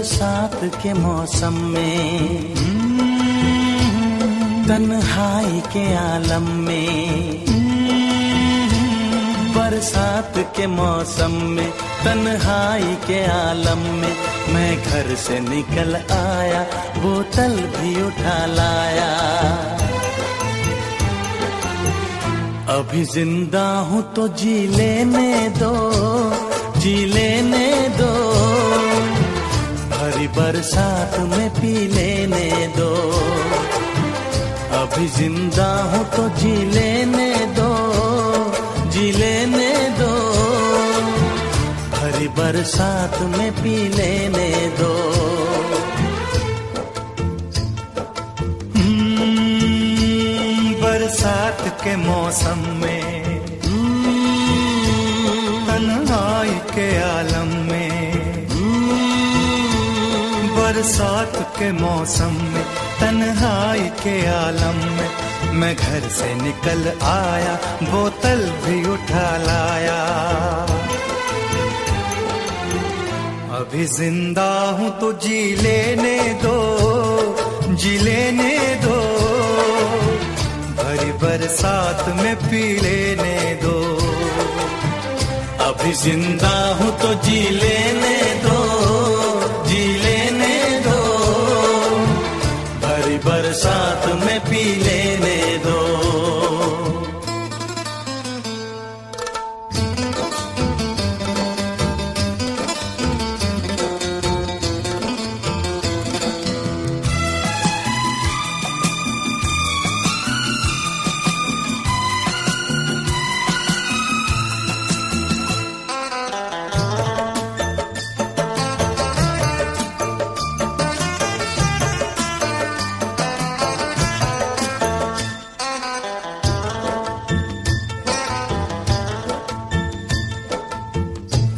बरसात के मौसम में, तन्हाई के आलम में, बरसात के मौसम में, तन्हाई के आलम में, मैं घर से निकल आया, बोतल भी उठा लाया। अभी जिंदा हूँ तो जी लेने दो, जी लेने दो, भरी बरसात में पी लेने दो। अभी जिंदा हूँ तो जी लेने दो, जी लेने दो, भरी बरसात में पी लेने दो। बरसात के मौसम में, तन्हाई के आलम में, बरसात के मौसम में, तन्हाई के आलम में, मैं घर से निकल आया, बोतल भी उठा लाया। अभी जिंदा हूँ तो जी लेने दो, जी लेने दो, भरी बरसात में पी लेने दो। अभी जिंदा हूँ तो जी लेने दो, जी लेने दो, भरी बरसात में पी लेने दो।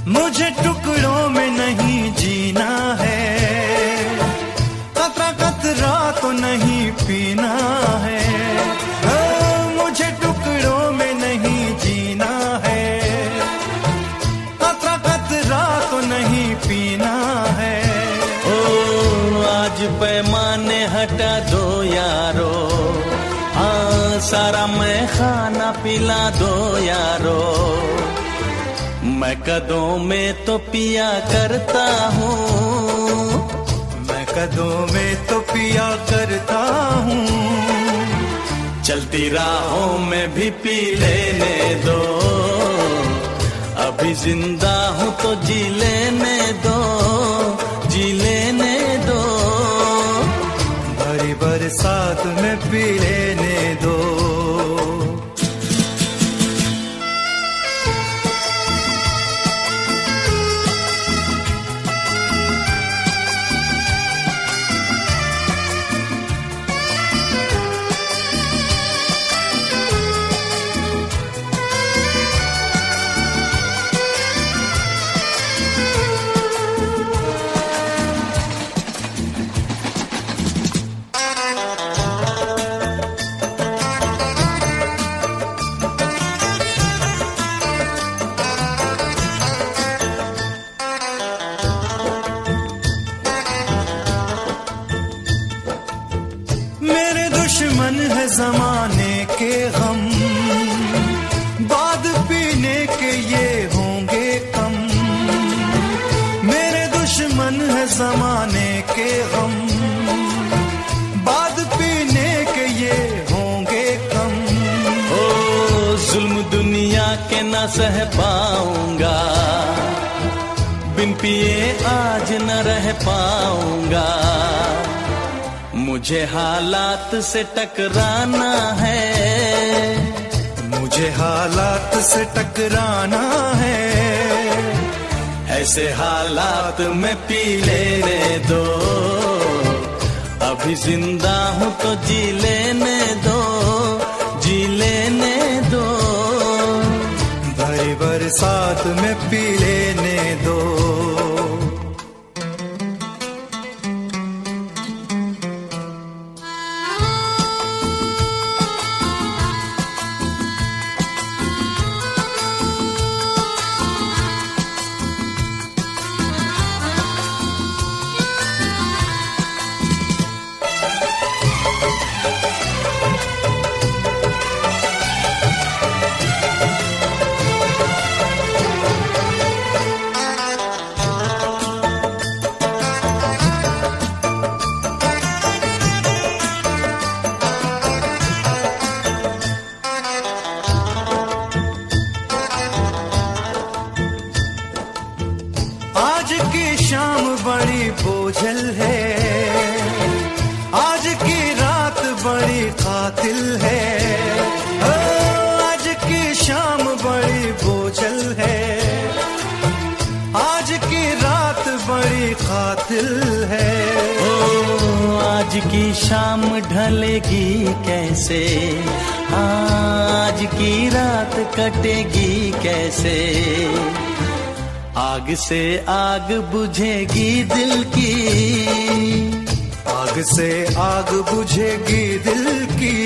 मुझे टुकड़ों में नहीं जीना है, कतरा कतरा तो नहीं पीना है। मुझे टुकड़ों में नहीं जीना है, कतरा कतरा तो नहीं पीना है। ओ आज पैमाने हटा दो यारो, हाँ सारा मैं खाना पिला दो यारो। मैं कदों में तो पिया करता हूँ, मैं कदों में तो पिया करता हूँ, चलती राहों में भी पी लेने दो। अभी जिंदा हूँ तो जी लेने दो, जी लेने दो, भरी बरसात में पी लेने दो। मेरे दुश्मन है जमाने के गम, बाद पीने के ये होंगे कम। मेरे दुश्मन है जमाने के गम, बाद पीने के ये होंगे कम। ओ जुल्म दुनिया के न सह पाऊंगा, बिन पिए आज न रह पाऊंगा। मुझे हालात से टकराना है, मुझे हालात से टकराना है। ऐसे हालात में पी लेने दो। अभी जिंदा हूँ तो जी लेने दो, जी लेने दो, भरी बरसात में पी लेने दो। बोझल है, आज की रात बड़ी कातिल है, आज की शाम बड़ी बोझल है, आज की रात बड़ी कातिल है। आज की शाम ढलेगी कैसे, आज की रात कटेगी कैसे, आग से आग बुझेगी दिल की, आग से आग बुझेगी दिल की,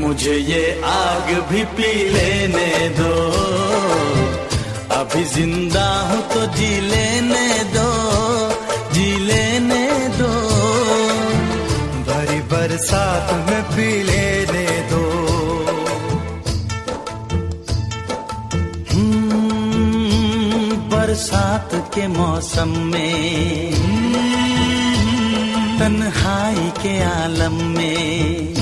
मुझे ये आग भी पी लेने दो, अभी जिंदा हूँ तो जी लेने दो, जी लेने दो, भरी बरसात में पी लेने दो। बरसात के मौसम में, तन्हाई के आलम में,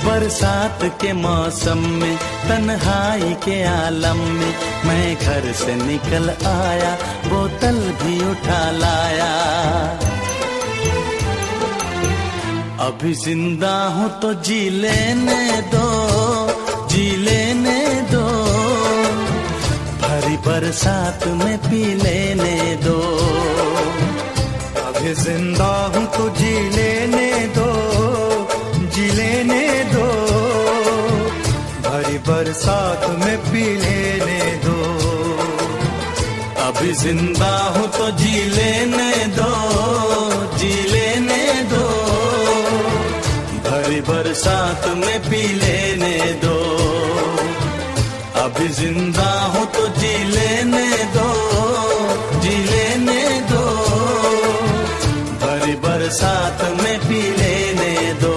बरसात के मौसम में, तन्हाई के आलम में, मैं घर से निकल आया, बोतल भी उठा लाया, अभी जिंदा हूँ तो जी लेने दो, जी लेने दो, भरी बरसात में पी लेने दो, अभी जिंदा हूँ तो जी लेने दो, जी लेने दो, भरी बरसात में पी लेने दो, अभी जिंदा हूँ तो जी लेने दो, जी लेने दो, भरी बरसात में पी लेने दो, अभी जिंदा हूँ तो जी लेने दो, जी लेने दो, भरी बरसात में पी लेने दो।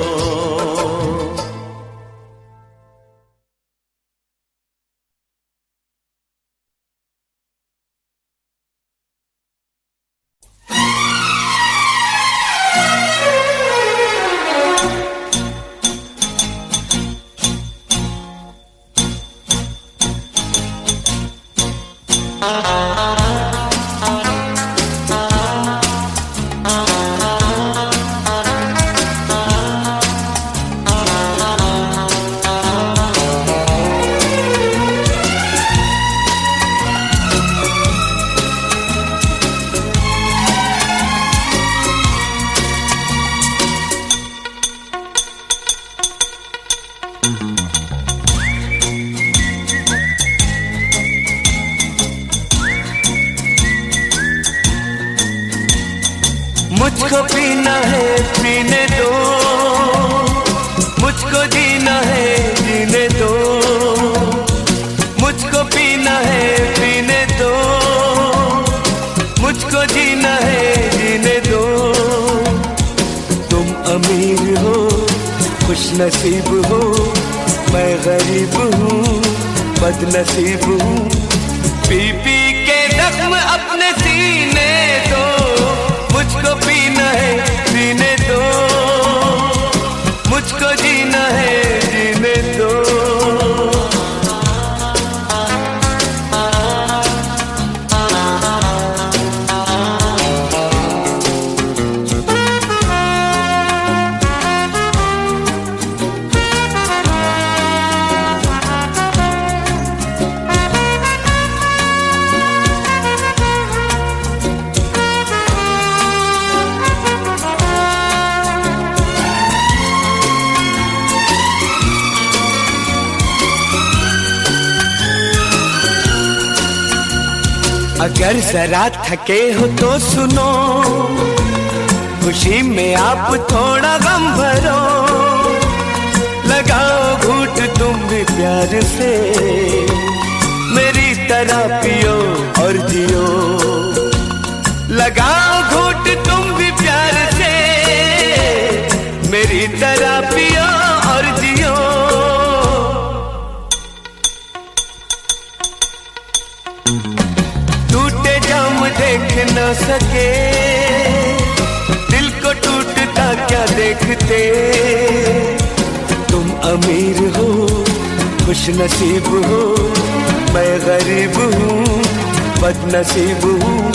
मुझको पीना है पीने दो, मुझको जीना है जीने दो, मुझको पीना है पीने दो, मुझको जीना है जीने दो। तुम अमीर हो खुश नसीब हो, मैं गरीब हूँ बदनसीब हूँ, पी पी के जख्म अपने सीने दो, मुझको पीना है पीने दो, मुझको जीना है जीने दो। अगर जरा थके हो तो सुनो, खुशी में आप थोड़ा गम भरो, लगाओ घूंट तुम भी प्यार से, मेरी तरह पियो और जियो, लगाओ घूंट तुम भी प्यार से, मेरी तरह पियो और जियो। टूटे जाम देख न सके, दिल को टूटता क्या देखते, तुम अमीर हो खुश नसीब हो, मैं गरीब हूँ बदनसीब हूँ,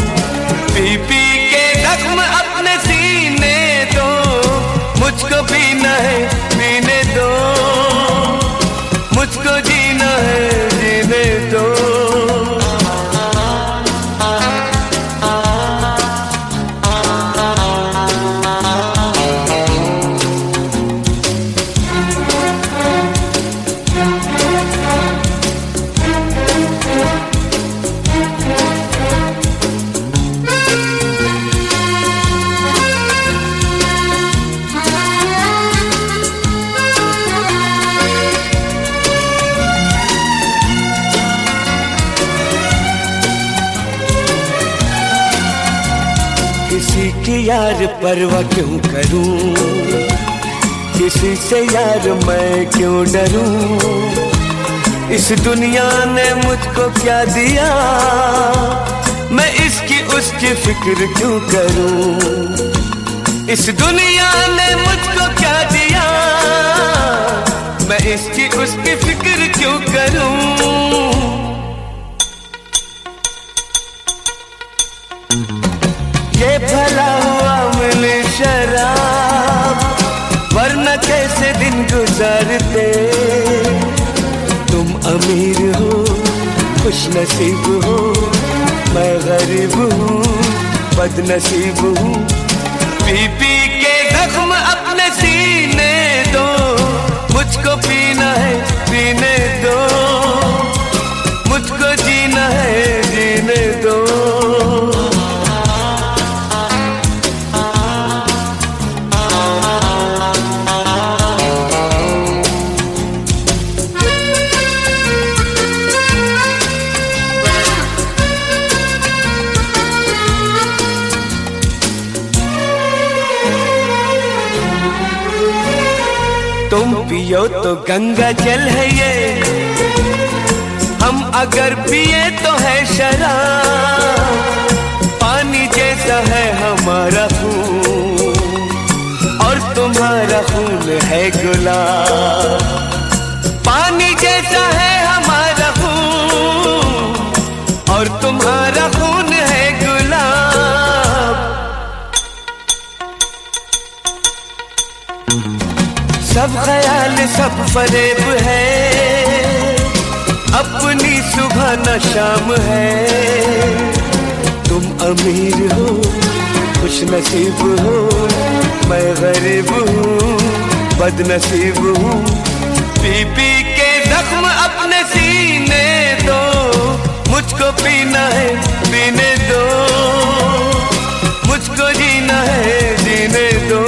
मुझको पीना है पीने दो, मुझको जीना है जीने दो। किसी की यार परवाह क्यों करूं, किसी से यार मैं क्यों डरूं। इस दुनिया ने मुझको क्या दिया, मैं इसकी उसकी फिक्र क्यों करूं। इस दुनिया ने मुझको क्या दिया, मैं इसकी उसकी फिक्र क्यों करूं। ये भला हुआ मिले शराब, वरना कैसे दिन गुजारते। तुम अमीर हो खुश नसीब हो, मैं गरीब हूँ बदनसीब हूँ। पी पी के जख्म अपने सीने दो, मुझको पीना है पीने दो, मुझको जीना है जीने दो। तुम पियो तो गंगा जल है ये, हम अगर पिए तो है शराब। पानी जैसा है हमारा खून और तुम्हारा खून है गुलाब। पानी जैसा है हमारा खून और तुम्हारा खून है गुलाब। सब ख्याल सब फरेब है, अपनी सुबह न शाम है। तुम अमीर हो खुश नसीब हो, मैं गरीब हूँ बदनसीब हूँ। पी पी के जख्म अपने सीने दो, मुझको पीना है पीने दो, मुझको जीना है जीने दो।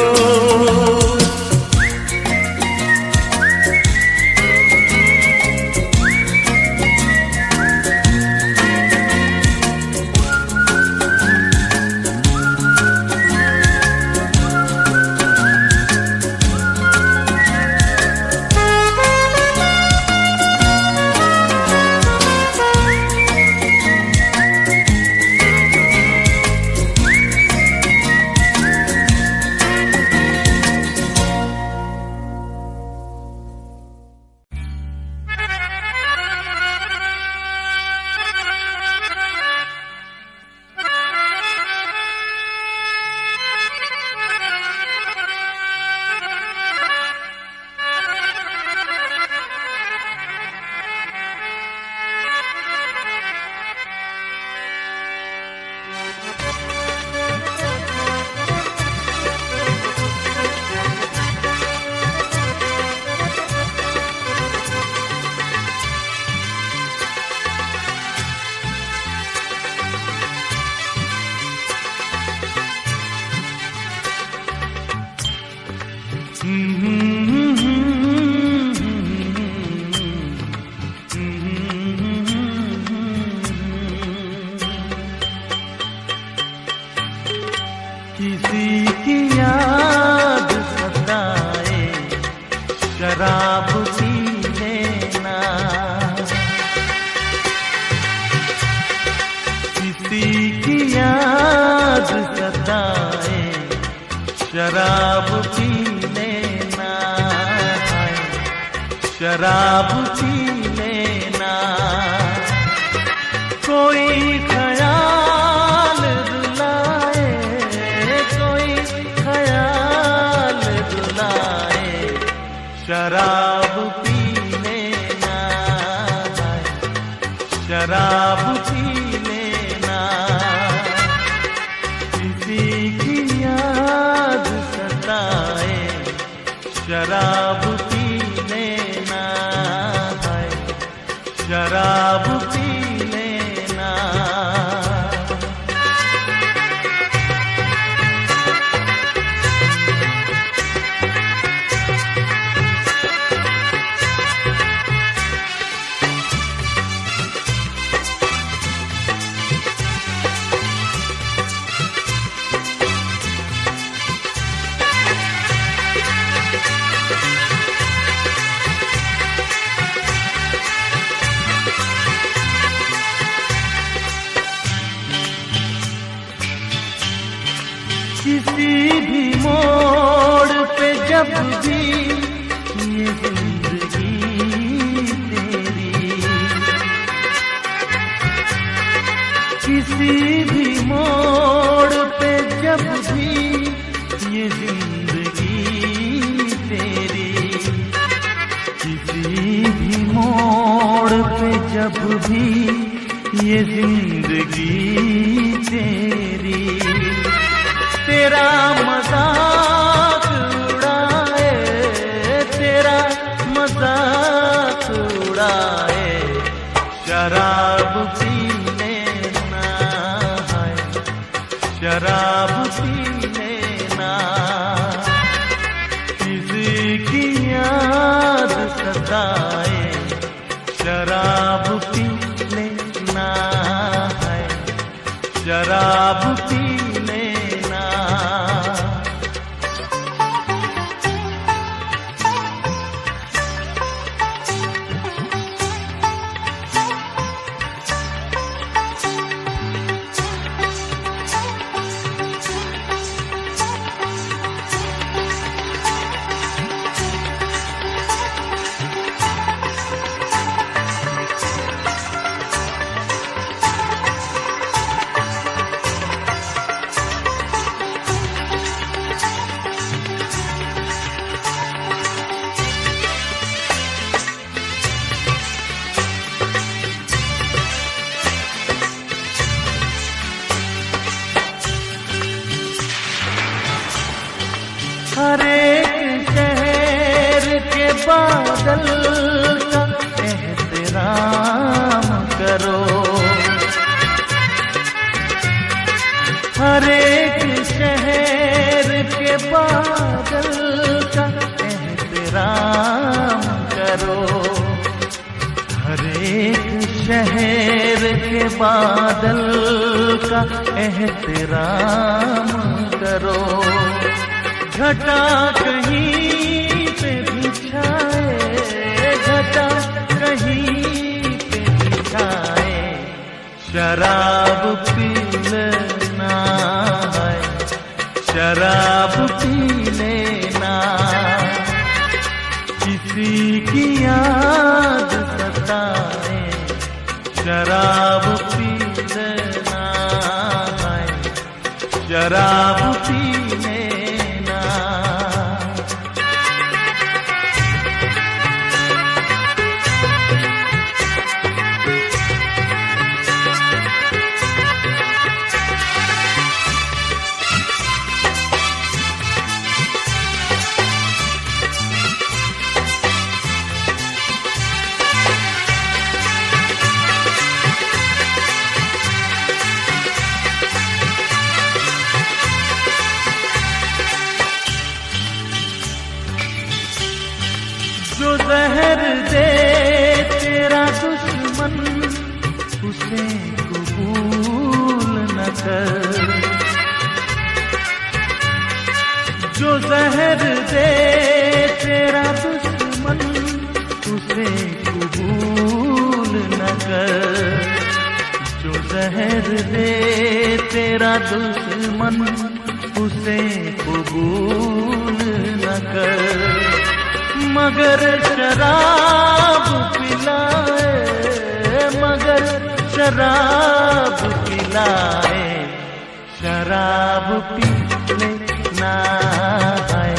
शराब पी लेना, किसी की याद सताए शराब पी लेना, शराब पी लेना। कोई ख्याल रुलाए, कोई ख्याल रुलाए, शराब पी लेना है, शराब पी लेना। किसी भी मोड़ पे जब भी ये जिंदगी तेरी, किसी भी मोड़ पे जब भी ये जिंदगी तेरी, किसी भी मोड़ पे जब भी ये जिंदगी तेरी, तेरा मजाक उड़ाए, तेरा मजाक उड़ाए, शराब पी लेना है, शराब पी लेना। किसी की याद सताए, शराब पी लेना है, शराब पी लेना। हर एक शहर के बादल का एहतराम करो, हर एक शहर के बादल का एहतराम करो, हर एक शहर के बादल का एहतराम करो। घटा कहीं पे बिछाए, घटा कहीं पे बिछाए, शराब पी लेना है, शराब पी लेना। किसी की याद सताए, शराब पी लेना है, शराब पी लेना। जो जहर दे तेरा दुश्मन, उसे कबूल न कर। जो जहर दे तेरा दुश्मन, उसे कबूल न कर। जो जहर दे तेरा दुश्मन, उसे कबूल न कर। मगर शराब पिलाए, मगर शराब पिलाए, शराब पी लेना है,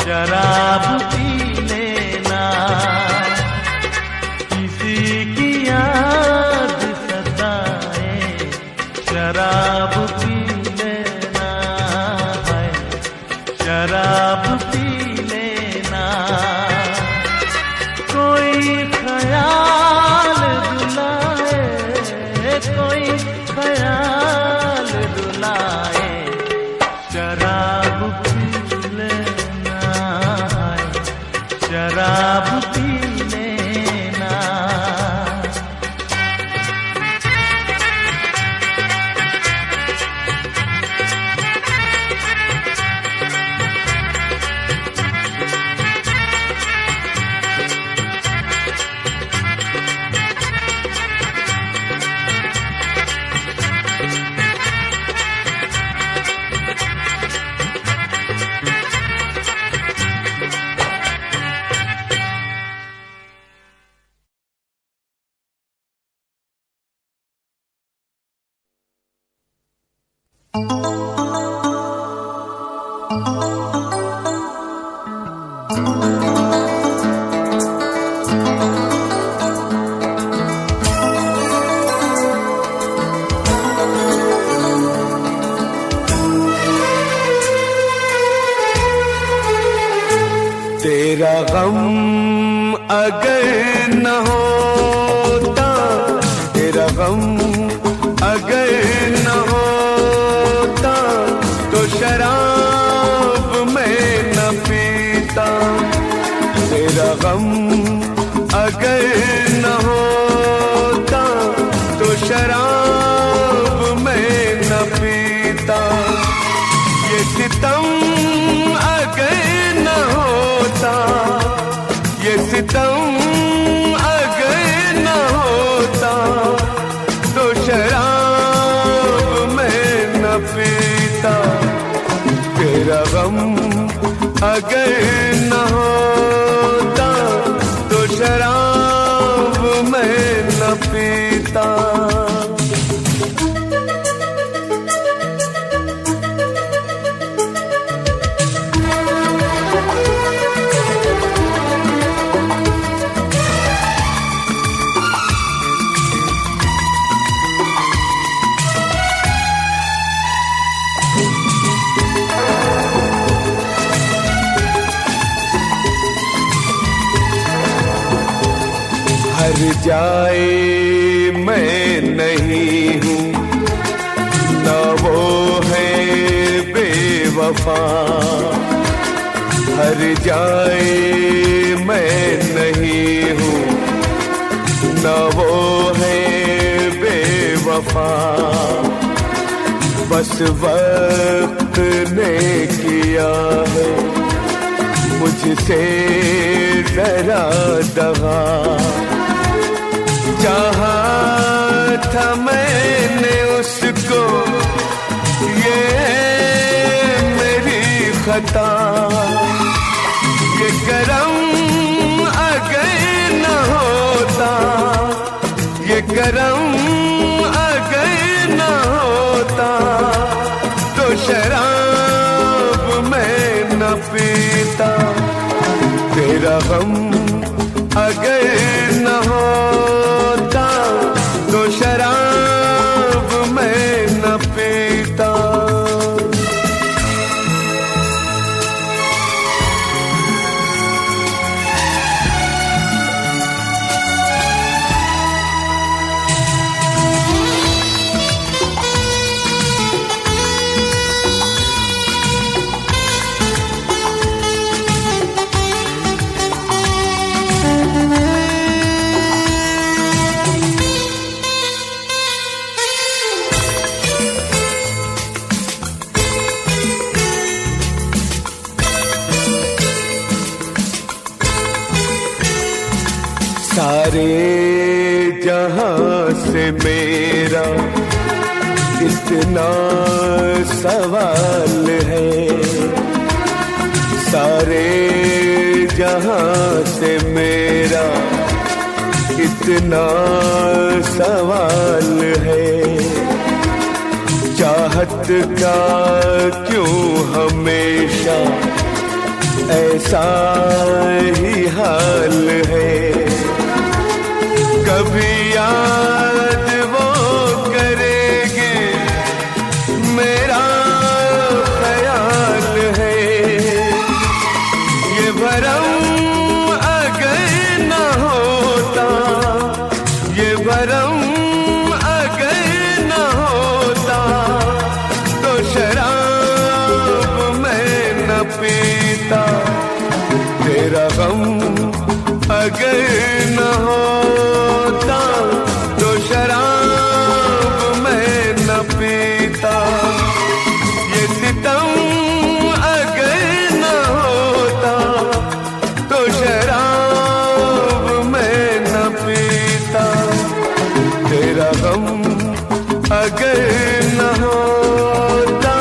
शराब पी लेना। किसी की याद सताए, शराब पी लेना है, शराब पी लेना। तेरा गम अगर न होता, तेरा गम अगर न होता, तो शराब मैं न पीता। तेरा गम अगर न होता, तो शराब मैं न पीता। ये सितम अगर न होता, ये सितम अगर न होता, तो शराब मैं न पीता। तेरा गम अगर न होता, तो शराब मैं न पीता। हर जाए मैं नहीं हूँ, न वो है बेवफा। हर जाए मैं नहीं हूँ, न वो है बेवफा। बस वक्त ने किया है मुझसे जरा दगा। चाहा था मैंने उसको, ये मेरी खता। ये करम अगर न होता, ये करम अगर न होता, तो शराब मैं न पीता। तेरा गम अगर न होता, तो शराब मैं न पीता। सारे जहां से मेरा इतना सवाल है। सारे जहां से मेरा इतना सवाल है। चाहत का क्यों हमेशा ऐसा ही हाल है। कभी याद वो करेंगे मेरा ख्याल है। ये भरम अगर न होता, ये भरम अगर न होता, तो शराब मैं न पीता। तेरा गम अगर न होता, तो शराब मैं न पीता। ये सितम अगर न होता, तो शराब मैं न पीता। तेरा गम अगर न होता,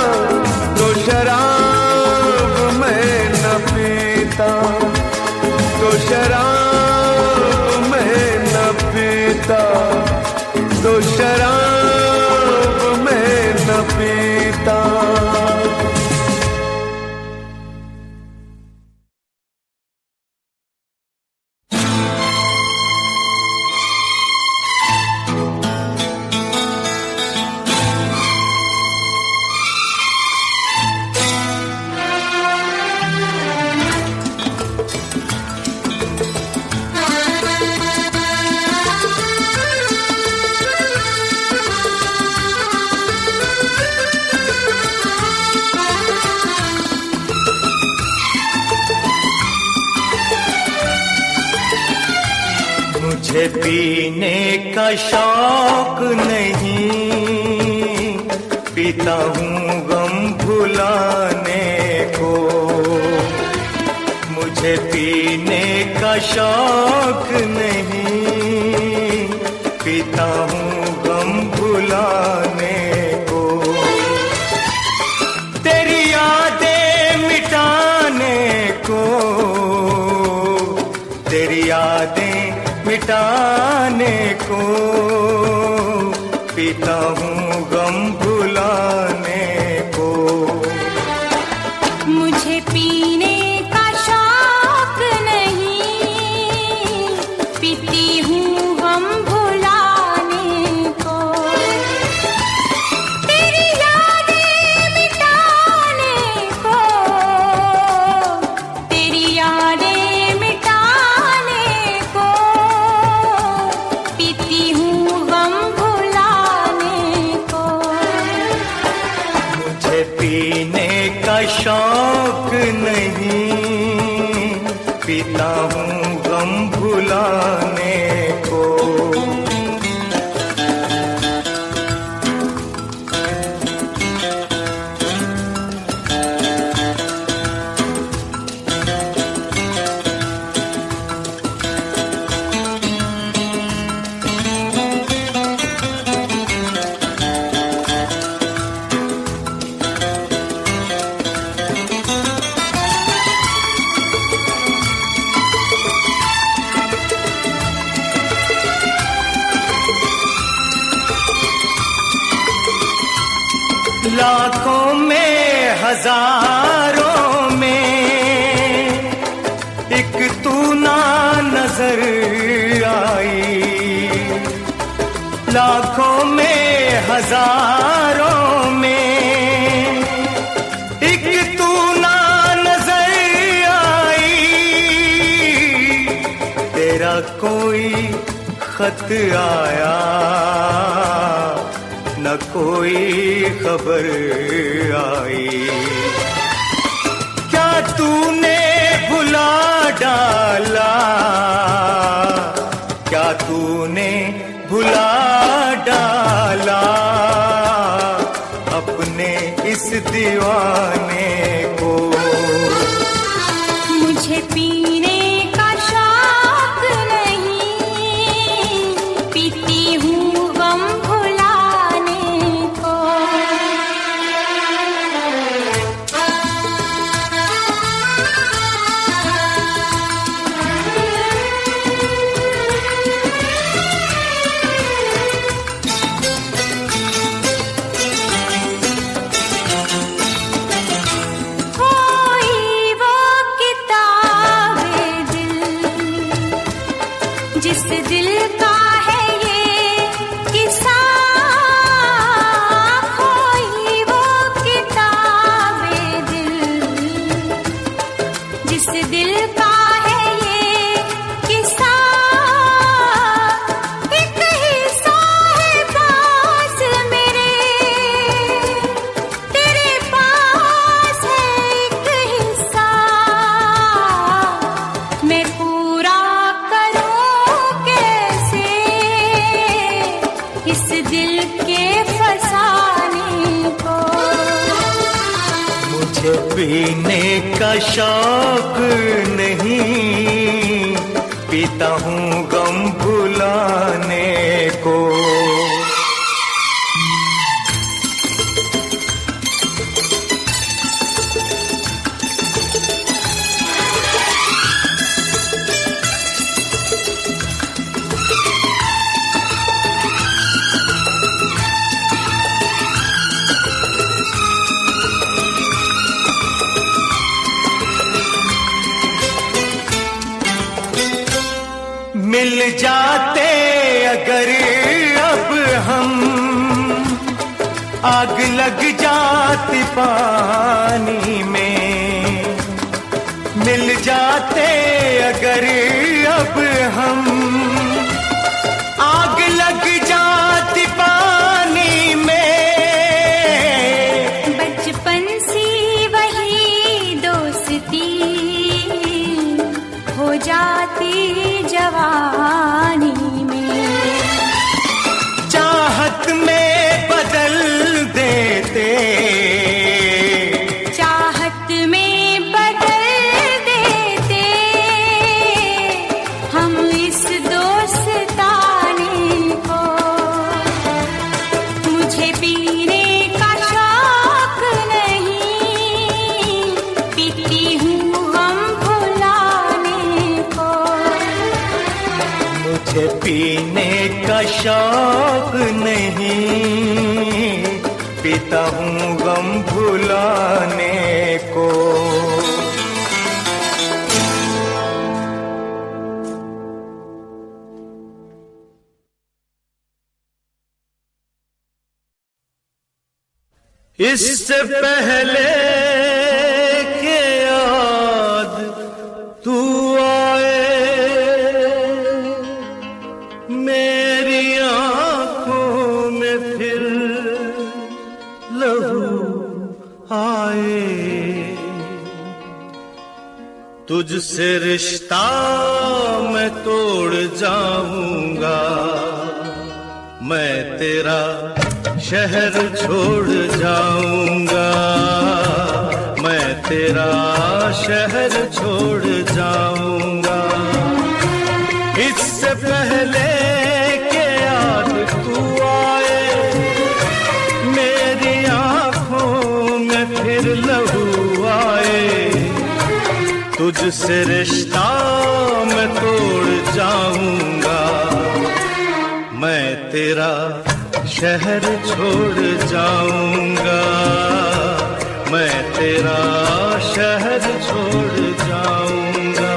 तो शराब मैं न पीता। तो शराब मैं न पीता, तो शराब मैं न पीता। मुझे पीने का शौक नहीं, पीता हूँ गम भुलाने को। मुझे पीने का शौक नहीं, पीता हूँ गम भुलाने को। तेरी यादें मिटाने को, तेरी यादें मिटाने को, पीता हूँ गम भुलाने को। मुझे पीने का शौक नहीं, पीती हूँ गम भुलाने को। तेरी यादें मिटाने को, तेरी यादें मिटाने को, पीती हूँ गम भुलाने को। मुझे पीने का शौक नहीं, पीता हूँ गम भुलाने को। लाखों में हजारों में एक तू ना नजर आई। लाखों में हजारों में एक तू ना नजर आई। तेरा कोई खत आया न कोई खबर आई। क्या तूने भुला डाला, क्या तूने भुला डाला अपने इस दीवाने को। मुझे पीने का शौक नहीं, पीती हूँ गम भुलाने को। कोई वो किताब दिल, जिस दिल का है ये किस्सा। कोई वो किताब दिल, जिस दिल का है ये किस्सा। एक हिस्सा है पास मेरे, तेरे पास है एक हिस्सा। मैं पूरा करूं कैसे इस दिल के फसाने को। मुझे पीने का शौक नहीं, पीता हूँ गम भुलाने को। मिल जाते अगर अब हम, आग लग जाती पानी में। मिल जाते अगर अब हम, आग लग जाती पानी में। बचपन सी वही दोस्ती हो जाती जवानी पीने का शौक नहीं, पीता हूँ गम भुलाने को। इससे पहले के याद तू आए, मेरी आंखों में फिर लहू आए। तुझसे रिश्ता मैं तोड़ जाऊंगा, मैं तेरा शहर छोड़ जाऊंगा, मैं तेरा शहर छोड़ जाऊंगा। इससे पहले के याद तू आए, मेरी आंखों में फिर लहू आए। तुझसे रिश्ता मैं तोड़ जाऊंगा, मैं तेरा शहर छोड़ जाऊंगा, मैं तेरा शहर छोड़ जाऊंगा।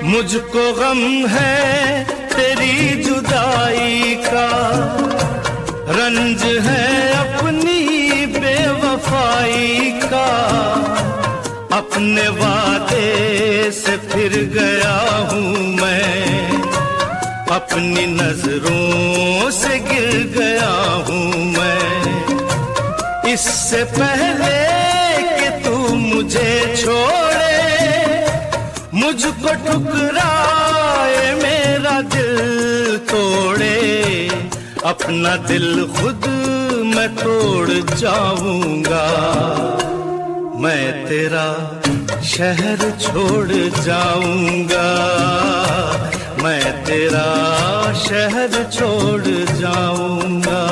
मुझको गम है तेरी जुदाई का, रंज है अपनी बेवफाई का। अपने वादे से फिर गया हूँ मैं, अपनी नजरों से गिर गया हूँ मैं। इससे पहले कि तू मुझे छोड़े, मुझको ठुकराए, मेरा दिल तोड़े, अपना दिल खुद मैं तोड़ जाऊंगा। मैं तेरा शहर छोड़ जाऊंगा, मैं तेरा शहर छोड़ जाऊंगा।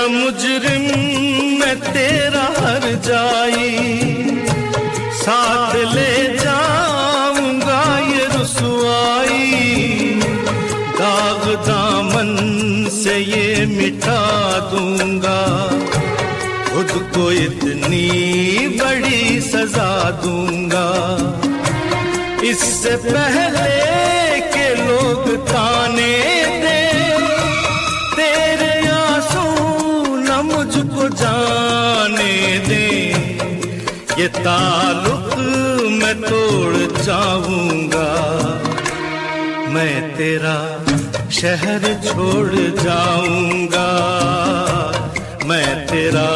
मुजरिम मैं तेरा हर जाई, साथ ले जाऊंगा ये रुसवाई। दाग दामन से ये मिटा दूंगा, खुद को इतनी बड़ी सजा दूंगा। इससे पहले के लोग ताने दे, तेरे मुझको जाने दे, ये ताल्लुक मैं तोड़ जाऊंगा। मैं तेरा शहर छोड़ जाऊंगा, मैं तेरा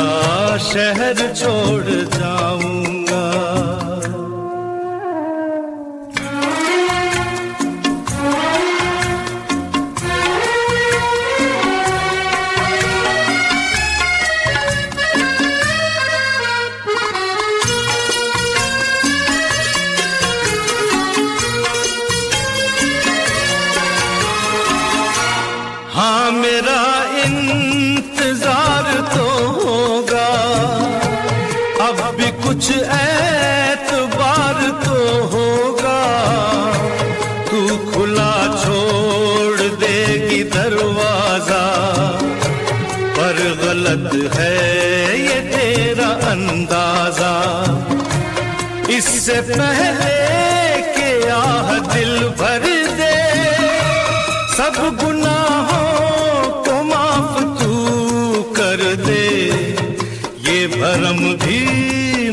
शहर छोड़ जाऊंगा। हाँ मेरा इंतजार तो होगा, अब भी कुछ एतबार तो होगा। तू खुला छोड़ देगी दरवाजा, पर गलत है ये तेरा अंदाजा। इससे पहले के आह दिल भर दे, सब गुनाहों को माफ तू कर दे, ये भरम भी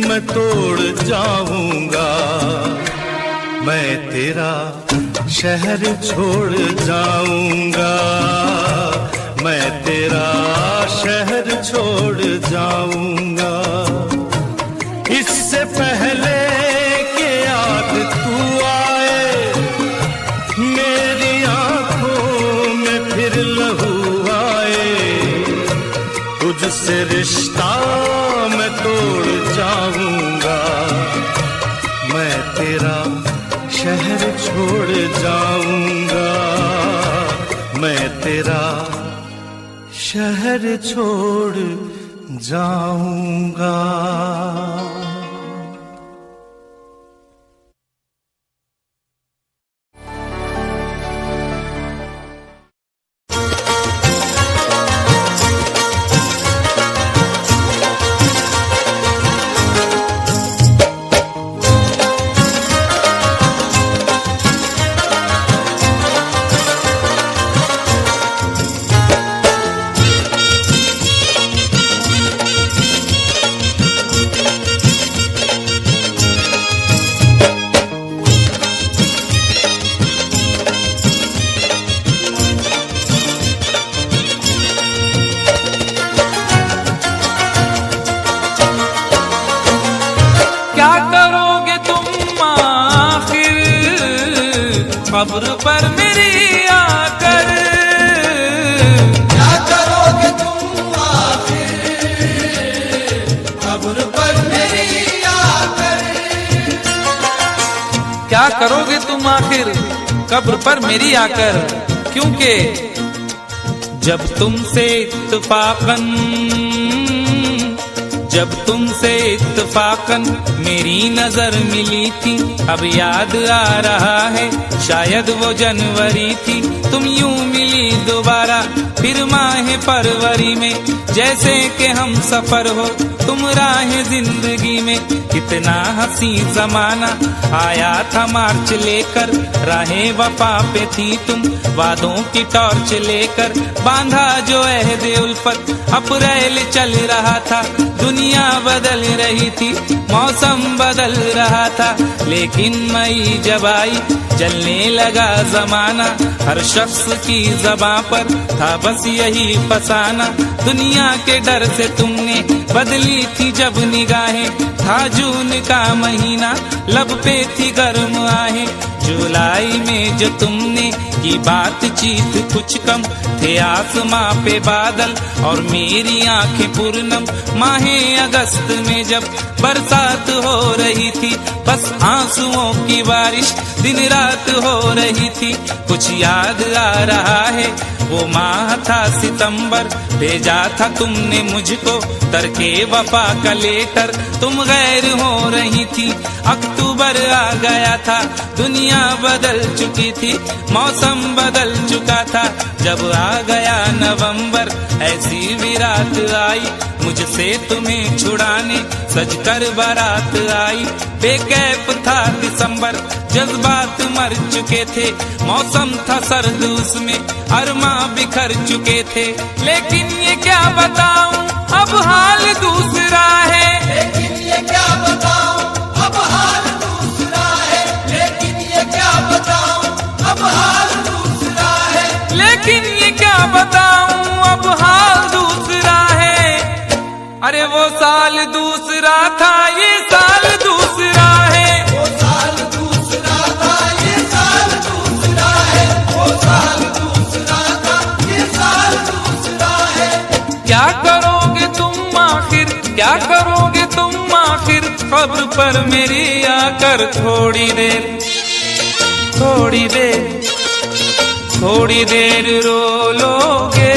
मैं तोड़ जाऊंगा। मैं तेरा शहर छोड़ जाऊंगा, मैं तेरा शहर छोड़ जाऊंगा। इससे पहले कि याद तू आए, मेरी आंखों में फिर लहू आए, तुझसे रिश्ता मैं तोड़ जाऊंगा। मैं तेरा शहर छोड़ जाऊंगा, मैं तेरा शहर छोड़ जाऊंगा। कब्र पर मेरी आकर क्या करोगे तुम आखिर, कब्र पर मेरी आकर। क्या करोगे तुम आखिर कब्र पर मेरी आकर, क्योंकि जब तुमसे इत्तफाकन मेरी नजर मिली थी, अब याद आ रहा है शायद वो जनवरी थी। तुम यूं मिली दोबारा फिर माह फरवरी में, जैसे कि हम सफर हो तुम राह जिंदगी में। कितना हंसी जमाना आया था मार्च लेकर, राहें वफा पे थी तुम वादों की टॉर्च लेकर। बांधा जो अहदे उल्फत अप्रैल चल रहा था, दुनिया बदल रही थी मौसम बदल रहा था। लेकिन मई जब आई जलने लगा जमाना, हर शख्स की ज़बां पर था बस यही फसाना। दुनिया के डर से तुमने बदली थी जब निगाहें, था जून का महीना लब पे थी गर्म आहें। जुलाई में जो तुमने की बातचीत कुछ कम थे, आसमां पे बादल और मेरी आंखें पूर्णम। माहे अगस्त में जब बरसात हो रही थी, बस आंसुओं की बारिश दिन रात हो रही थी। कुछ याद आ रहा है वो माह था सितंबर, भेजा था तुमने मुझको तरके वफा का लेटर। तुम गैर हो रही थी, अक्टूबर आ गया था, दुनिया बदल चुकी थी, मौसम बदल चुका था। जब आ गया नवंबर ऐसी भी रात आई, मुझसे तुम्हें छुड़ाने सजकर बारात आई। बेकैफ था दिसंबर, जज्बात मर चुके थे, मौसम था सर्द उसमें अरमा बिखर चुके थे। लेकिन ये क्या बताऊं अब हाल दूसरा है, लेकिन ये क्या बताऊं अब हाल दूसरा है, लेकिन ये क्या बताऊं अब हाल दूसरा है, लेकिन ये क्या बताऊं अब हाल दूसरा है। अरे वो साल दूसरा था, ये साल दूसरा है, वो साल दूसरा था, ये साल दूसरा है, वो साल दूसरा था, ये साल दूसरा है। क्या करोगे तुम आखिर, क्या करोगे तुम आखिर कब्र पर मेरी आकर। थोड़ी देर थोड़ी देर थोड़ी देर रो लोगे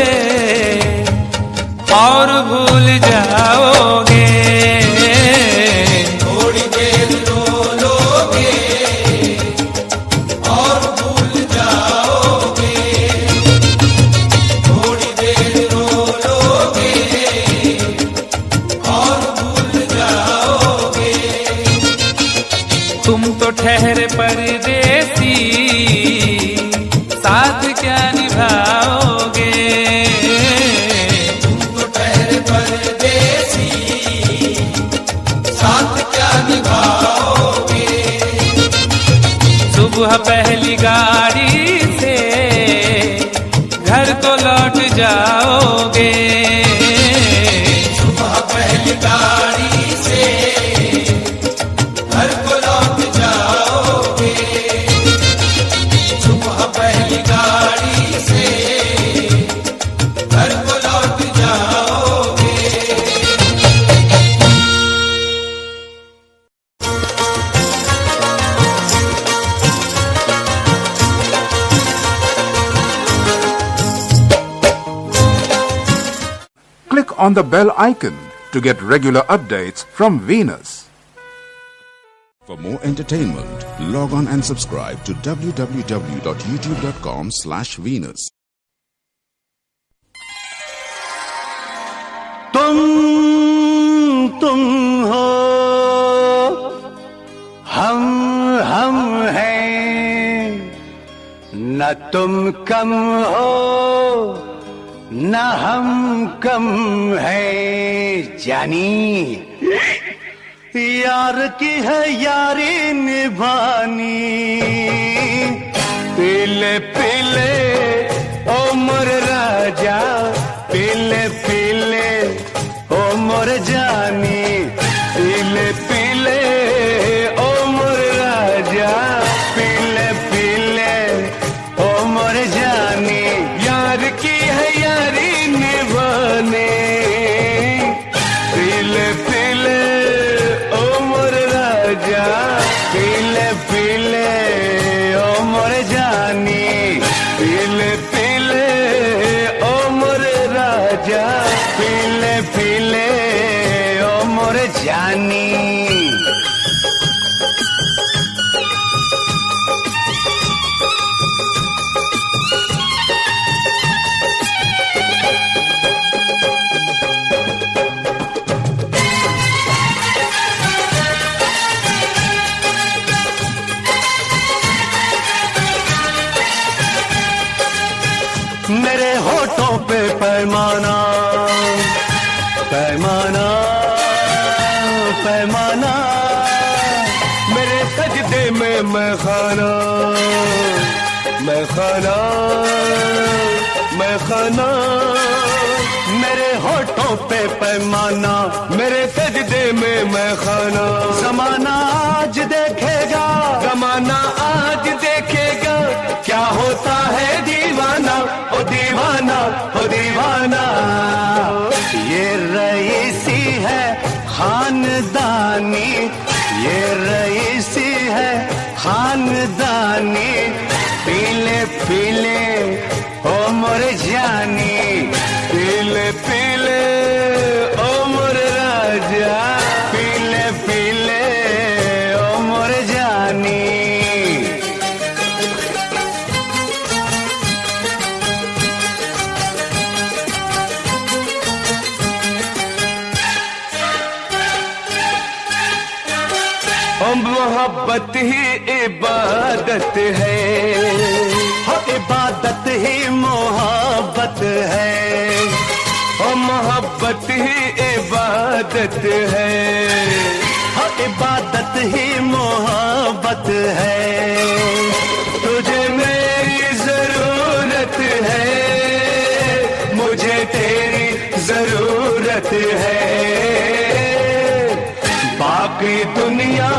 और भूल जाओगे, थोड़ी देर रो लोगे और भूल जाओगे, थोड़ी देर रो लोगे और भूल जाओगे। तुम तो ठहरे परदेसी, साथ क्या निभा गाओगे। सुबह पहली गाड़ी से घर को लौट जाओगे। सुबह पहली गाड़ी से घर को लौट जाओगे। सुबह पहली गाड़ी से घर को लौट जाओगे। Click on the bell icon to get regular updates from Venus. For more entertainment, log on and subscribe to www.youtube.com/Venus. तुम हो, हम हैं, न तुम कम हो न हम कम हैं जानी। यार की है यारी निभानी। पीले पीले ओ मोर राजा, पीले पीले ओ मोर जानी। पीले पीले ओ मोर राजा, पीले पीले ओ मोर जानी। यार की है यारी निभाने। पीले पीले ओ मोर राजा, पीले पीले ओ मोर जानी। पीले पीले ओ मोर राजा, पीले पीले ओ मोर जानी। मेरे होठों पे पैमाना, पैमाना, पैमाना। मेरे सजदे में मैं खाना, मैं खाना, मैं खाना। मेरे होठों पे पैमाना, मेरे सजदे में मैं खाना। ज़माना आज देखेगा, ज़माना आज देखेगा, क्या होता है दीवाना, ओ दीवाना, ओ दीवाना। ये रईसी है खानदानी, ये रईसी है खानदानी। पीले पीले ओ मोर जानी, पीले पीले ओ मोर राजा, पीले पीले ओ मोर जानी। मोहब्बत ही इबादत है, हो इबादत ही मोहब्बत है। ओ मोहब्बत ही इबादत है, हो इबादत ही मोहब्बत है। तुझे मेरी जरूरत है, मुझे तेरी जरूरत है। बाकी दुनिया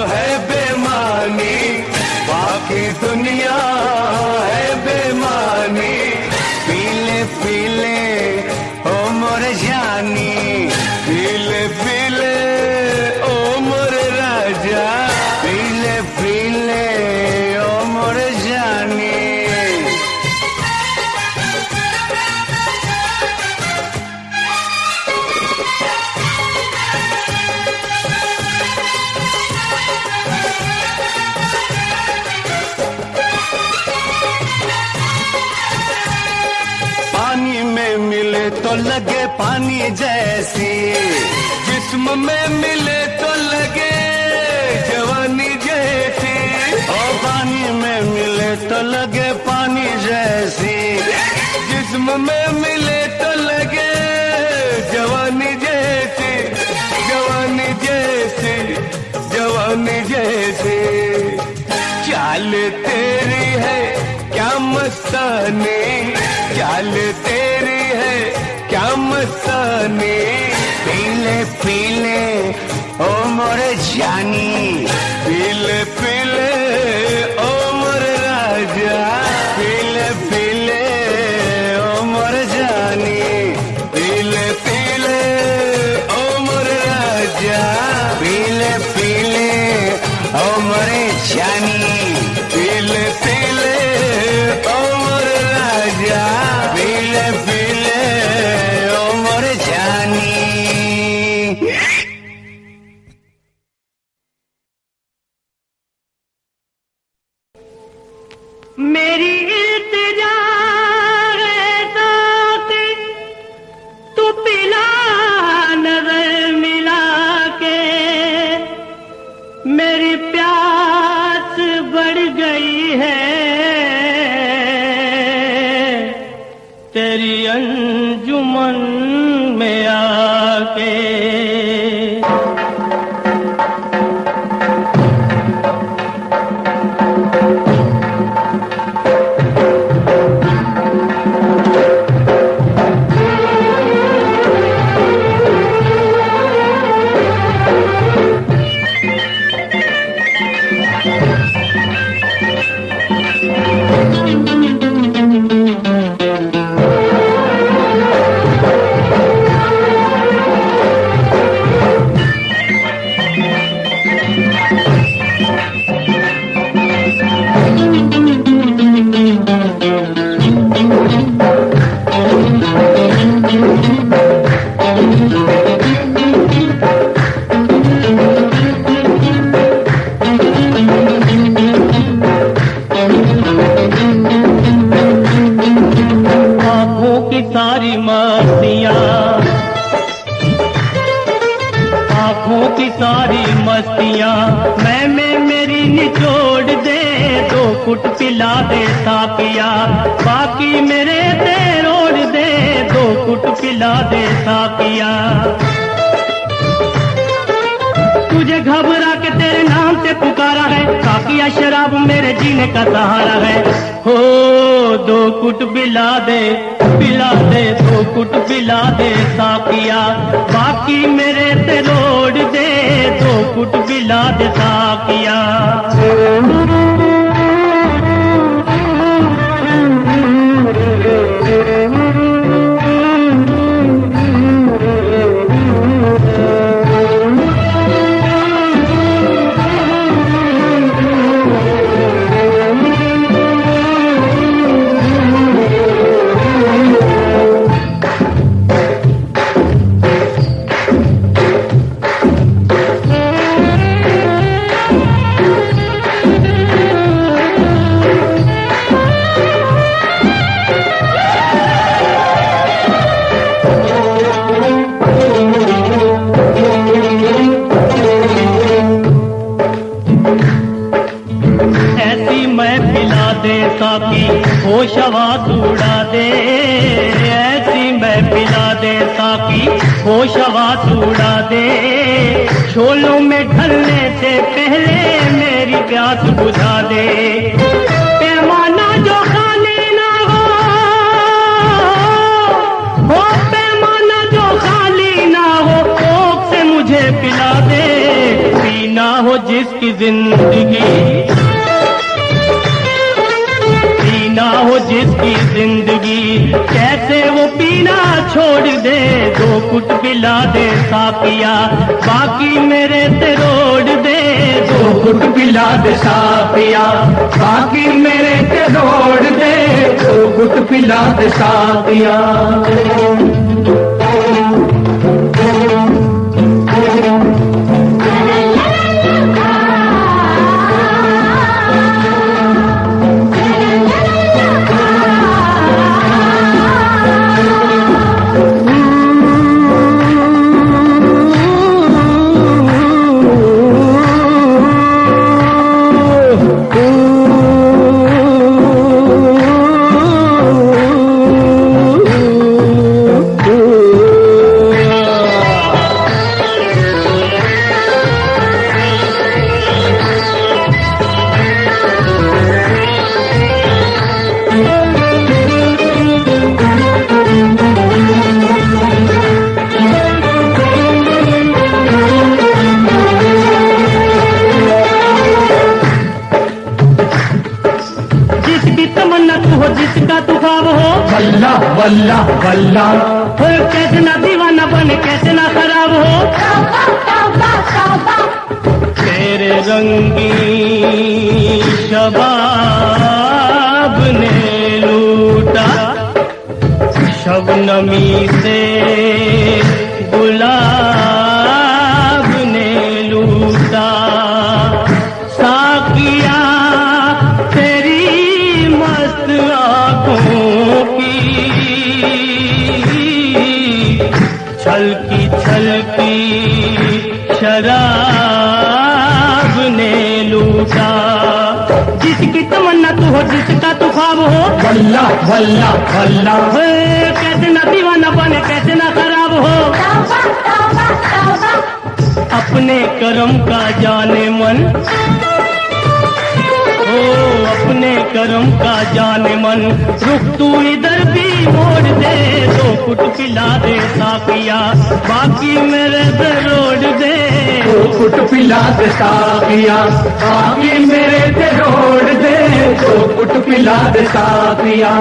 है बेमानी, बाकी दुनिया है बेमानी। पीले पीले ओ मोर जानी, पीले पीले ओ मोर राजा, पीले पीले ओ मोर जानी। पानी में मिले तो लगे पानी जैसी, जिस्म में मिले तो लगे जवानी जैसी। और पानी में मिले तो लगे पानी जैसी, जिस्म में मिले तो लगे जवानी जैसी, जवानी जैसी। मस्ताने, चाल तेरी है क्या मस्ताने। पीले पीले ओ मोरे जानी, पीले पीले ओ मोरे राजा, पीले पीले ओ मोरे जानी, पीले पीले ओ मोरे राजा, पीले पीले ओ मोरे जानी, पीले पीले ओ मोरे राजा, पीले पीले ओ मोरे जानी। मेरी इल्तिजा है साथी, तू पिला नजर मिला के, मेरी प्यास बढ़ गई है तेरी अंजुमन में आके। आँखों की सारी मस्तियाँ मैं मेरी निचोड़ दे, दो कुट पिला दे साकिया, बाकी मेरे ते रोड़ दे, दो कुट पिला दे साकिया। तुझे घबरा के तेरे नाम से पुकारा है, साकिया शराब मेरे जीने का सहारा है। हो दो कुट पिला दे, दो कुट पिला दे साकिया, बाकी मेरे ते रोड़ दे, दो कुट पिला दे साकिया। होश आवाज उड़ा दे, ऐसी मैं पिला दे ताकि होश आवाज उड़ा दे। शोलों में ढलने से पहले मेरी प्यास बुझा दे, पैमाना जो खाली ना हो पैमाना जो खाली ना हो, कोक से मुझे पिला दे। पीना हो जिसकी जिंदगी, ना हो जिसकी जिंदगी, कैसे वो पीना छोड़ दे, दो कुट पिला दे साकिया, बाकी मेरे ते रोड़ दे, दो कुट पिला दे साकिया, बाकी मेरे ते रोड़ दे, दो कुट पिला दे साकिया। वल्ला वल्ला वल्ला। कैसे ना दीवाना बने, कैसे ना खराब हो, तेरे रंगी शबाब ने लूटा, शबनमी से गुलाब ने लूटा। साकिया तेरी मस्त आँखों की छलकी छलकी शराब ने लूटा। जिसकी तमन्ना तू हो, जिसका तू ख्वाब हो, वल्ला वल्ला वल्ला। कैसे ना दीवाना बने, कैसे ना खराब हो, अपने करम का जाने मन, ओ अपने करम का जाने मन। रुख तू इधर भी मोड़ दे, दो कुट पिला दे साकिया, बाकी मेरे से रोड दे, दो कुट पिला दे साकिया, बाकी मेरे से रोड दे, दो कुट पिला दे साकिया।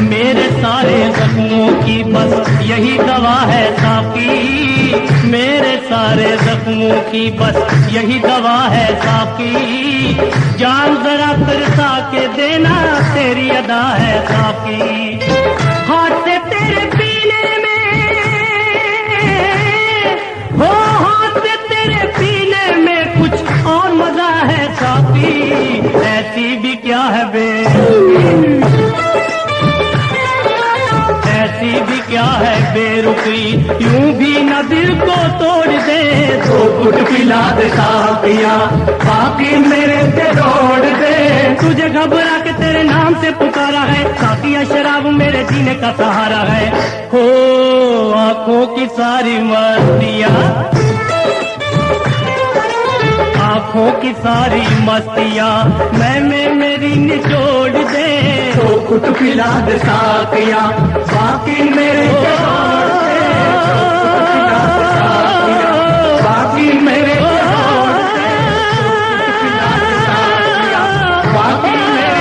मेरे सारे जख्मों की बस यही दवा है साकी, मेरे सारे जख्मों की बस यही दवा है साकी। जान जरा तरसा के देना, तेरी अदा है साकी। हाथ से तेरे पीने में, हो हाथ से तेरे पीने में कुछ और मजा है साकी। ऐसी भी क्या है ऐसी भी क्या है बेरुखी, यूं भी न दिल को तोड़ दे, दो कुट पिला दे साकिया, बाकी मेरे से तोड़ दे। तुझे घबरा के तेरे नाम से पुकारा है साकिया, शराब मेरे जीने का सहारा है। हो आंखों की सारी मस्तियाँ, आंखों की सारी मस्तियाँ मैं मेरी निचोड़ दे, तो कुट पिला दे साकिया, बाकी मेरे बाकी मेरे बाकी मेरे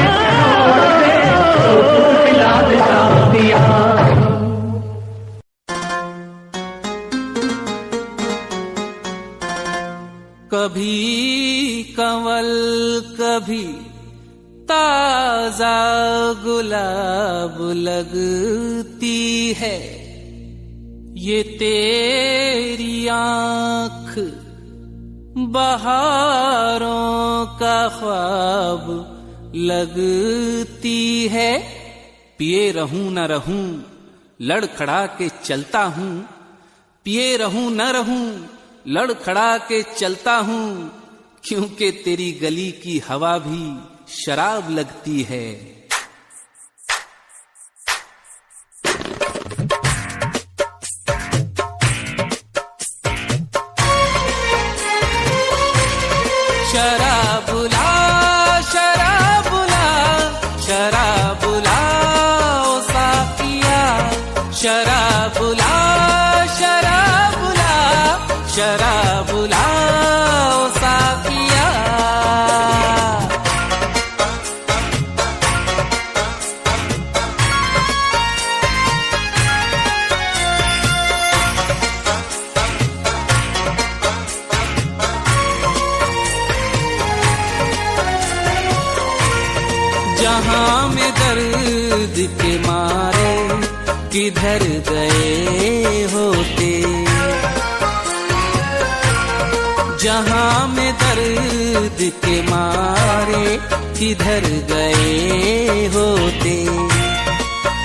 तो कुट पिला दे साकिया। कभी कंवल कभी ताजा गुलाब लगती है, ये तेरी आँख बहारों का ख्वाब लगती है। पिए रहूं न रहूं लड़खड़ा के चलता हूं, पिए रहूं न रहूं लड़खड़ा के चलता हूं, क्योंकि तेरी गली की हवा भी शराब लगती है। शराबुला शराबुला शराबुला ओ साकिया, शराबुला शराबुला शराबुला ओ साकिया। जहां में दर्द के मारे किधर गए होते, जहां में दर्द के मारे किधर गए होते।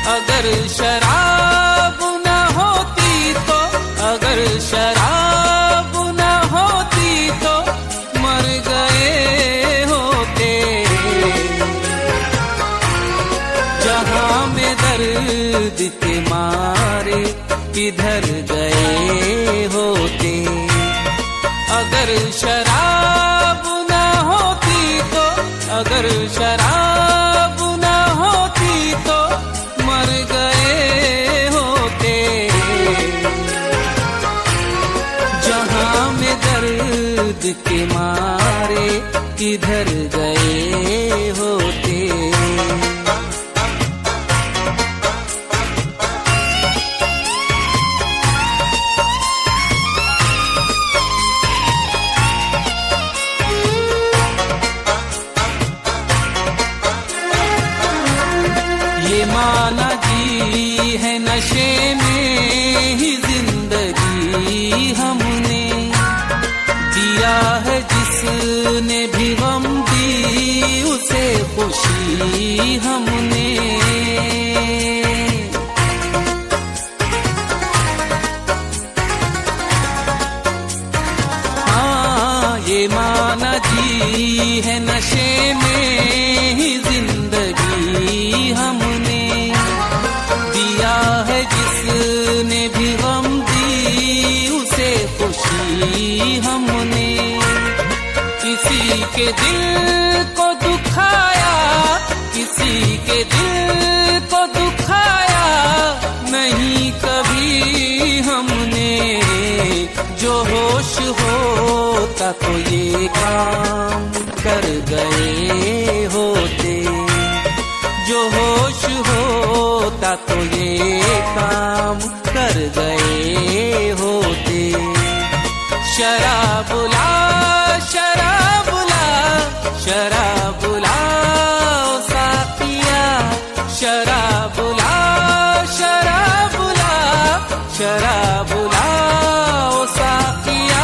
अगर शराब न होती तो, अगर शराब न दर्द के मारे किधर गए होते। अगर शराब ना होती तो, अगर शराब ना होती तो मर गए होते। जहां में दर्द के मारे किधर गए होते। ये माना जी है नशे में ही जिंदगी हमने, दिया है जिसने भी गम दी उसे खुशी हमने। हाँ ये माना जी है नशे में ही जिंदगी हमने, दिया है जिसने भी गम दी उसे खुशी हमने। किसी के दिल को दुखाया, किसी के दिल को दुखाया नहीं कभी हमने। जो होश होता तो ये काम कर गए होते। जो होश होता तो ये काम कर गए होते। शराबुला शराबुला शराबुला ओ साकिया, शराबुला शराबुला शराबुला ओ साकिया।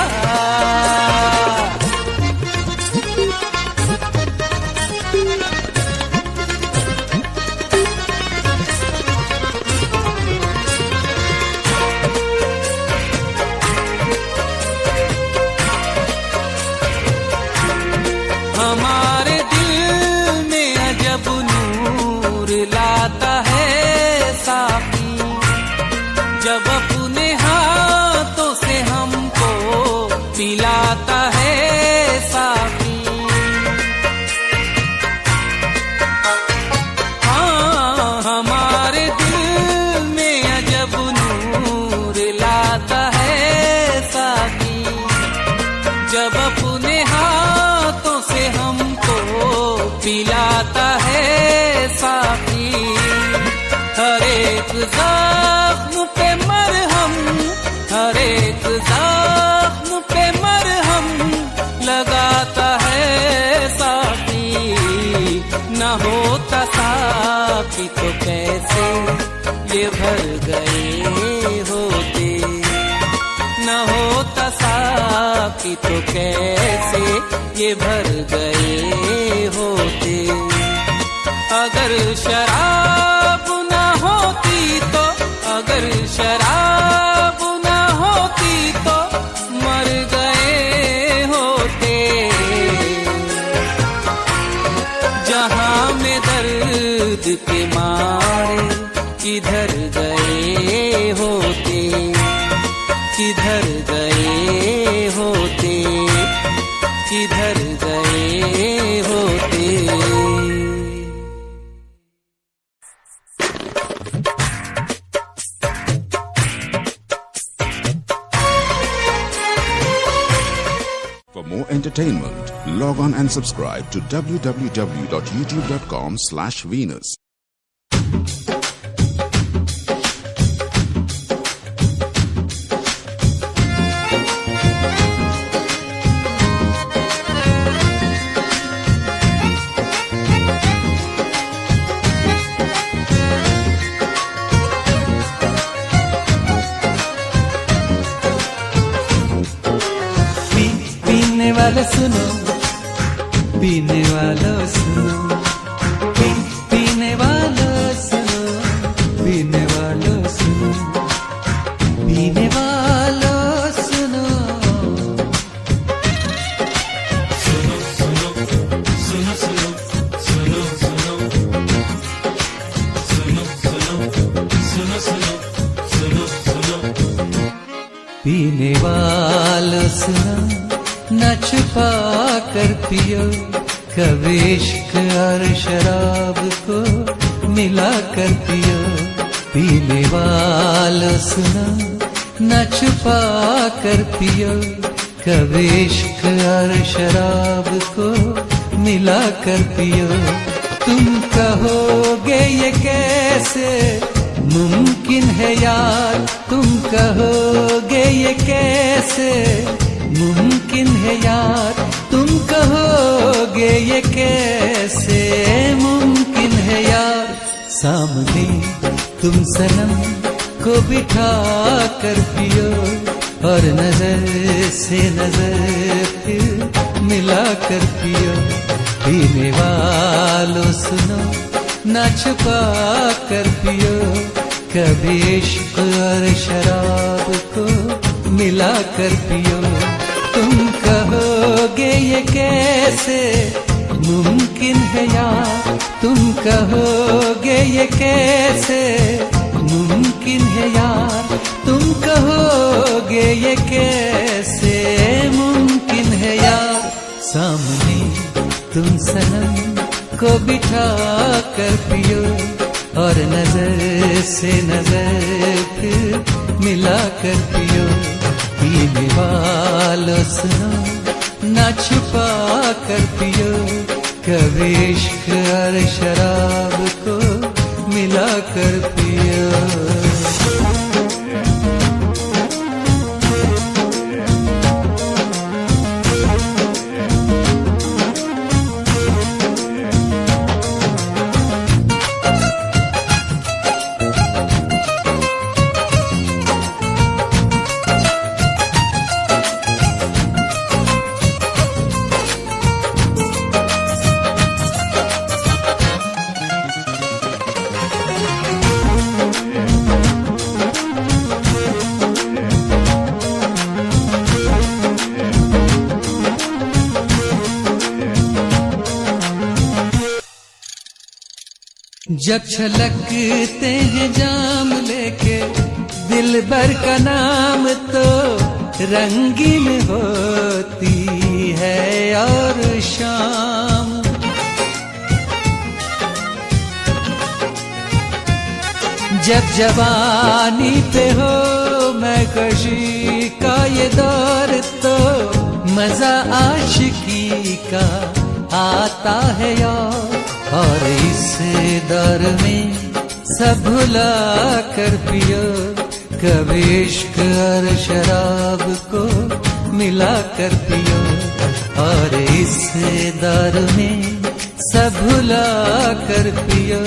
हमारे दिल में अजब नूर लाता है साकी, जब अपने हाथों से हमको पिलाता है साकी। हाँ हमारे दिल में अजब नूर लाता है साकी, जब अपने हाथों से हमको पिलाता है साकी। हर एक ज़ख्म पे मरहम, हर एक ज़ख्म पे मरहम लगाता है साकी। न होता साकी तो कैसे ये भर गए होते। न होता साकी तो कैसे ये भर गए होते। अगर शराब ना होती तो, अगर शराब ना होती तो मर गए होते। जहां में दर्द के मारे किधर गए होते, किधर गए होते, किधर गए होते। For more entertainment, log on and subscribe to www.youtube.com/Venus. पीने वाले सुनो, पीने वालों सुनो, पीने वालों सुनो, पीने वालों सुनो, पीने वालों सुनो। सुनो सुनो सुनो सुनो सुनो सुनो सुनो सुनो पीने वालों सुनो न छुपा कर पियो, कभी इश्क और शराब को मिला कर पियो। पीने वालों सुनो न छुपा कर पियो, कभी इश्क और शराब को मिला कर पियो। तुम कहोगे ये कैसे मुमकिन है यार, तुम कहोगे ये कैसे मुमकिन है यार, तुम कहोगे ये कैसे मुमकिन है यार। सामने तुम सनम को बिठा कर पियो, और नजर से नजर फिर मिला कर पियो। पीने वालों सुनो न छुपा कर पियो, कभी इश्क और शराब को मिला कर पियो। तुम कहोगे ये कैसे मुमकिन है यार, तुम कहोगे ये कैसे मुमकिन है यार, तुम कहोगे ये कैसे मुमकिन है यार। सामने तुम सनम को बिठा कर पियो, और नजर से नजर फिर मिला कर पियो। पीने वालों सुनो न छुपा कर पियो, कभी इश्क और शराब को मिला कर पियो। जब छलकते हैं जाम लेके दिल भर का नाम, तो रंगीन होती है और शाम। जब जवानी पे हो मैं कशी का ये दौर, तो मजा आशिकी का आता है यार। और इस दौर में सब भुला कर पियो, कभी इश्क और शराब को मिला कर पियो। और इस दौर में सब भुला कर पियो,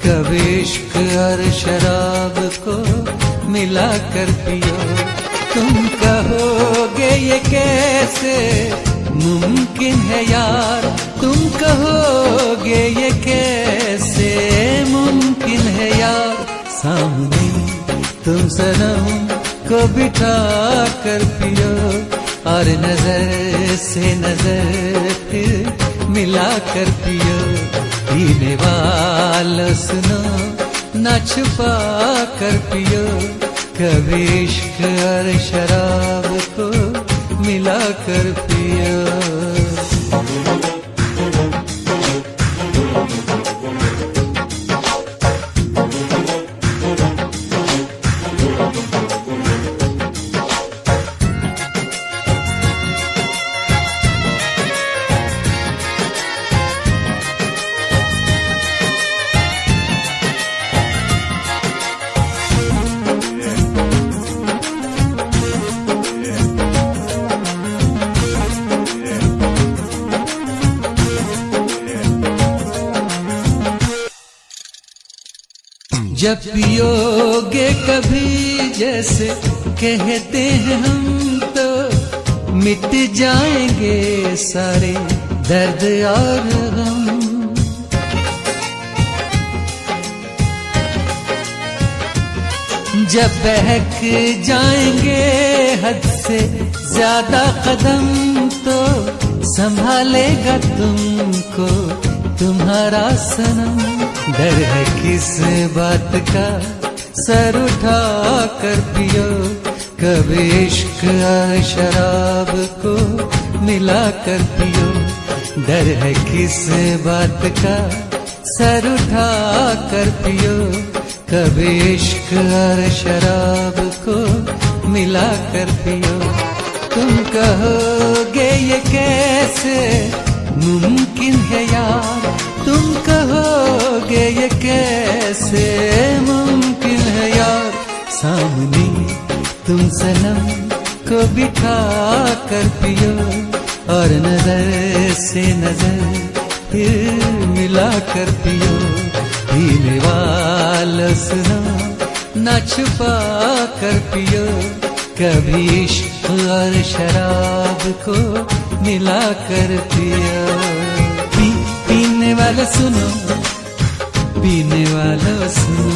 कभी इश्क और शराब को मिला कर पियो। तुम कहोगे ये कैसे मुमकिन है यार, तुम कहोगे ये कैसे मुमकिन है यार। सामने तुम सनम को बिठा कर पियो, और नजर से नजर फिर मिला कर पियो। पीने वालों सुनो न छुपा कर पियो, कभी इश्क और शराब को मिला कर पियो। जब पियोगे कभी जैसे कहते हैं हम, तो मिट जाएंगे सारे दर्द और गम। जब बहक जाएंगे हद से ज्यादा कदम, तो संभालेगा तुमको तुम्हारा सनम। डर है किस बात का, सर उठा कर पियो, कभी इश्क और शराब को मिला कर पियो। डर है किस बात का सर उठा कर पियो। कभी इश्क और शराब को मिला कर पियो। तुम कहोगे ये कैसे मुमकिन है यार, तुम कहोगे ये कैसे मुमकिन है यार। सामने तुम सनम को बिठा कर पियो और नजर से नजर फिर मिला कर पियो। पीने वाला सुनो ना छुपा कर पियो। कभी इश्क और शराब को मिला कर पियो। पीने वाला सुनो, पीने वाला सुनो।